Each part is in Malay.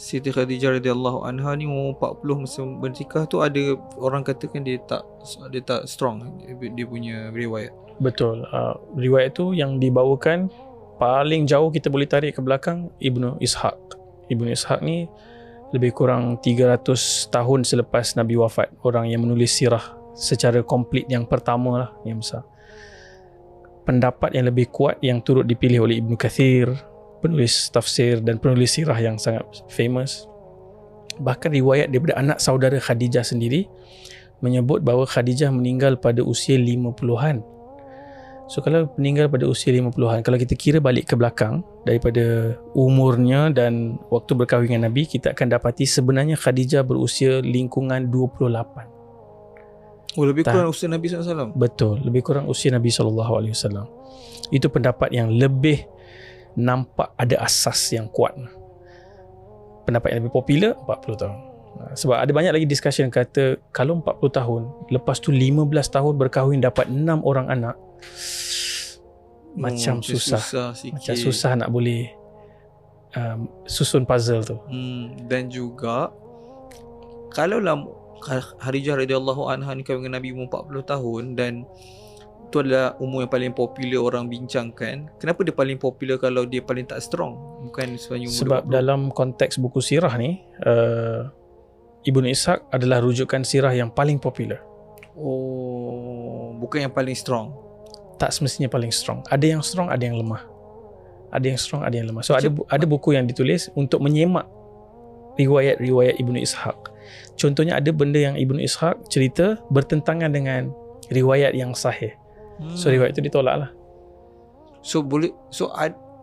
Siti Khadijah radhiyallahu anha ni umur 40 masa bernikah tu, ada orang katakan dia tak strong dia punya riwayat. Betul. Riwayat tu yang dibawakan paling jauh kita boleh tarik ke belakang Ibnu Ishaq. Ibnu Ishaq ni lebih kurang 300 tahun selepas Nabi wafat, orang yang menulis sirah secara komplit yang pertama lah, yang besar. Pendapat yang lebih kuat yang turut dipilih oleh Ibnu Kathir, penulis tafsir dan penulis sirah yang sangat famous. Bahkan riwayat daripada anak saudara Khadijah sendiri menyebut bahawa Khadijah meninggal pada usia 50-an. So kalau meninggal pada usia 50-an, kalau kita kira balik ke belakang daripada umurnya dan waktu berkahwin dengan Nabi, kita akan dapati sebenarnya Khadijah berusia lingkungan 28. Lebih kurang usia Nabi SAW. Betul, lebih kurang usia Nabi SAW. Itu pendapat yang lebih nampak ada asas yang kuat. Pendapat yang lebih popular 40 tahun. Sebab ada banyak lagi discussion kata kalau 40 tahun, lepas tu 15 tahun berkahwin dapat 6 orang anak, macam susah macam susah nak boleh susun puzzle tu. Dan juga kalaulah Khadijah radhiyallahu anha ni kahwin dengan Nabi umur 40 tahun dan itu adalah umur yang paling popular orang bincangkan, kenapa dia paling popular kalau dia paling tak strong, bukan sebenarnya umur sebab 20? Dalam konteks buku sirah ni, Ibnu Ishaq adalah rujukan sirah yang paling popular. Bukan yang paling strong. Tak semestinya paling strong. Ada yang strong, ada yang lemah. Ada yang strong, ada yang lemah. So ada buku yang ditulis untuk menyemak riwayat-riwayat Ibnu Ishaq. Contohnya ada benda yang Ibnu Ishaq cerita bertentangan dengan riwayat yang sahih. So riwayat itu ditolak lah.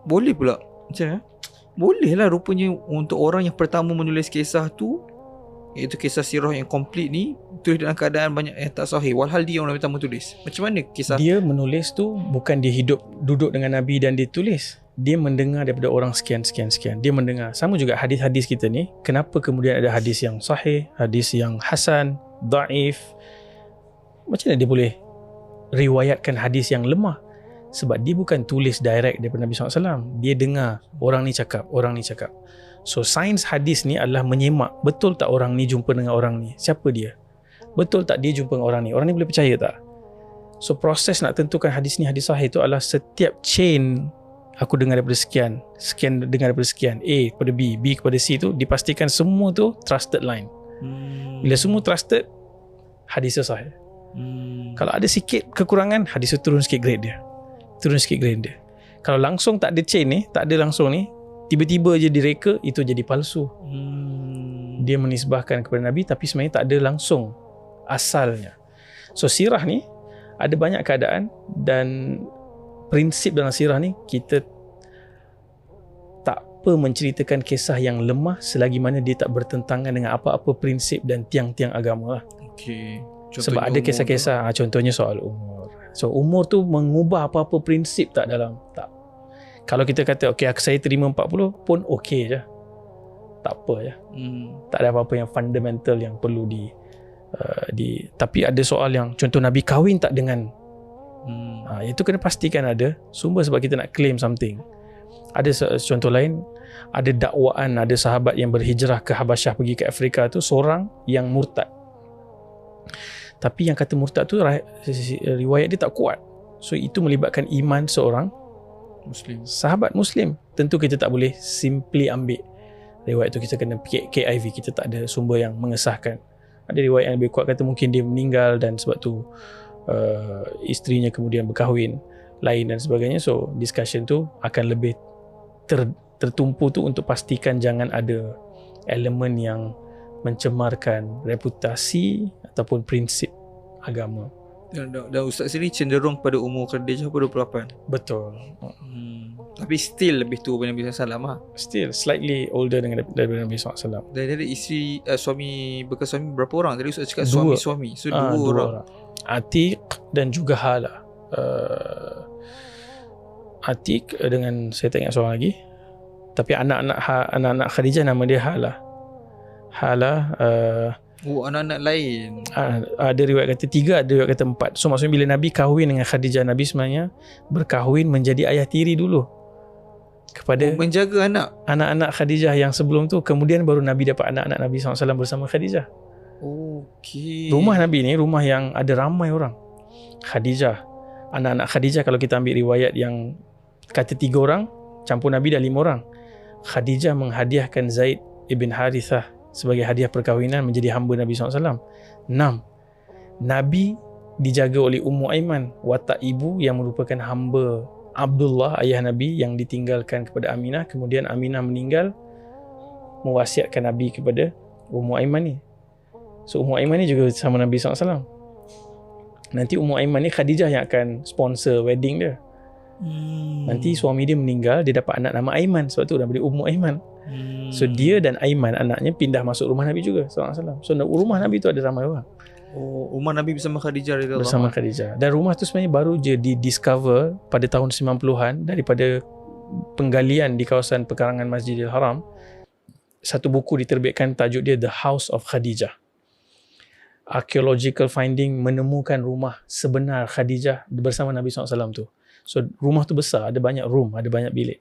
Boleh pula macam boleh lah rupanya untuk orang yang pertama menulis kisah tu, iaitu kisah sirah yang komplit ni, tulis dalam keadaan banyak yang tak sahih, walhal dia orang pertama tulis. Macam mana kisah dia menulis tu? Bukan dia duduk dengan Nabi dan dia tulis. Dia mendengar daripada orang sekian. Dia mendengar. Sama juga hadis-hadis kita ni, kenapa kemudian ada hadis yang sahih, hadis yang hasan, daif? Macam mana dia boleh riwayatkan hadis yang lemah? Sebab dia bukan tulis direct daripada Nabi SAW. Dia dengar orang ni cakap. So sains hadis ni adalah menyemak. Betul tak orang ni jumpa dengan orang ni? Siapa dia? Betul tak dia jumpa dengan orang ni? Orang ni boleh percaya tak? So proses nak tentukan hadis ni hadis sahih tu adalah setiap chain. Aku dengar daripada sekian dengar daripada sekian, A kepada B kepada C tu, dipastikan semua tu trusted line. Bila semua trusted, hadisnya sahih. Kalau ada sikit kekurangan, hadis tu turun sikit grade dia. Kalau langsung tak ada chain ni, tak ada langsung ni, tiba-tiba je direka, itu jadi palsu. Dia menisbahkan kepada Nabi tapi sebenarnya tak ada langsung asalnya. So sirah ni ada banyak keadaan, dan prinsip dalam sirah ni, kita tak apa menceritakan kisah yang lemah selagi mana dia tak bertentangan dengan apa-apa prinsip dan tiang-tiang agama lah. Sebab ada kisah-kisah, contohnya soal umur. So umur tu mengubah apa-apa prinsip tak dalam? Tak. Kalau kita kata saya terima 40 pun okey je, tak apa je. Tak ada apa-apa yang fundamental yang perlu tapi ada soal yang contoh Nabi kahwin tak dengan itu kena pastikan ada sumber, sebab kita nak claim something. Ada contoh lain, ada dakwaan, ada sahabat yang berhijrah ke Habasyah pergi ke Afrika tu, seorang yang murtad. Tapi yang kata murtad tu riwayat dia tak kuat. So itu melibatkan iman seorang Muslim, sahabat Muslim. Tentu kita tak boleh simply ambil riwayat tu, kita kena KIV, kita tak ada sumber yang mengesahkan. Ada riwayat yang lebih kuat kata mungkin dia meninggal dan sebab tu isterinya kemudian berkahwin lain dan sebagainya. So discussion tu akan lebih tertumpu tu untuk pastikan jangan ada elemen yang mencemarkan reputasi ataupun prinsip agama. Dan Ustaz sendiri cenderung pada umur Khadijah 28. Betul. Tapi still lebih tua daripada Nabi SAW lah. Still slightly older daripada Nabi SAW. Dan ada isteri, suami, bekas suami berapa orang? Tadi Ustaz cakap suami-suami. So dua orang. Atiq dan juga Hala. Atiq dengan saya tak ingat seorang lagi. Tapi anak-anak Khadijah nama dia Hala. Anak-anak lain. Ada riwayat kata 3, ada riwayat kata 4. So maksudnya bila Nabi kahwin dengan Khadijah, Nabi sebenarnya berkahwin menjadi ayah tiri dulu kepada menjaga anak. anak-anak Khadijah yang sebelum tu. Kemudian baru Nabi dapat anak-anak Nabi SAW bersama Khadijah. Okey. Rumah Nabi ni rumah yang ada ramai orang. Khadijah, anak-anak Khadijah, kalau kita ambil riwayat yang kata 3 orang, campur Nabi dah 5 orang. Khadijah menghadiahkan Zaid ibn Harithah sebagai hadiah perkahwinan menjadi hamba Nabi SAW. 6. Nabi dijaga oleh Ummu Aiman, watak ibu yang merupakan hamba Abdullah, ayah Nabi, yang ditinggalkan kepada Aminah. Kemudian Aminah meninggal, mewasiatkan Nabi kepada Ummu Aiman ni. So Ummu Aiman ni juga sama Nabi SAW. Nanti Ummu Aiman ni Khadijah yang akan sponsor wedding dia. Nanti suami dia meninggal, dia dapat anak nama Aiman, sebab tu dah beri Ummu Aiman. So dia dan Aiman anaknya pindah masuk rumah Nabi juga SAW. So rumah Nabi tu ada ramai orang. Rumah Nabi bersama Khadijah radhiyallahu Bersama Khadijah. Dan rumah tu sebenarnya baru je di-discover pada tahun 90-an daripada penggalian di kawasan pekarangan Masjidil Haram. Satu buku diterbitkan, tajuk dia The House of Khadijah. Archaeological finding menemukan rumah sebenar Khadijah bersama Nabi SAW tu. So rumah tu besar, ada banyak room, ada banyak bilik.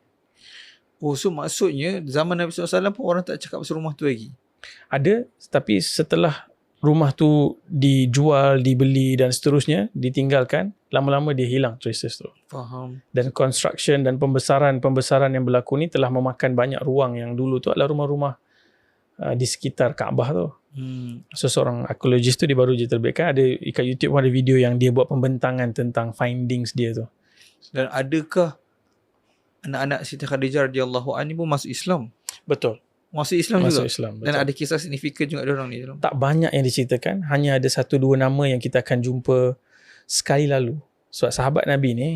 So maksudnya zaman Nabi SAW pun orang tak cakap pasal rumah tu lagi? Ada, tapi setelah rumah tu dijual, dibeli dan seterusnya, ditinggalkan, lama-lama dia hilang traces tu. Faham. Dan construction dan pembesaran yang berlaku ni telah memakan banyak ruang yang dulu tu adalah rumah-rumah di sekitar Kaabah tu. So seorang arkeologis tu dia baru je terbitkan, ada kat YouTube pun ada video yang dia buat pembentangan tentang findings dia tu. Dan adakah anak-anak Siti Khadijah radhiyallahu anha ni pun masuk Islam? Betul. Masuk Islam Masuk juga? Islam, betul. Dan ada kisah signifikan juga diorang ni dalam? Tak banyak yang diceritakan, hanya ada 1-2 nama yang kita akan jumpa sekali lalu. Sebab sahabat Nabi ni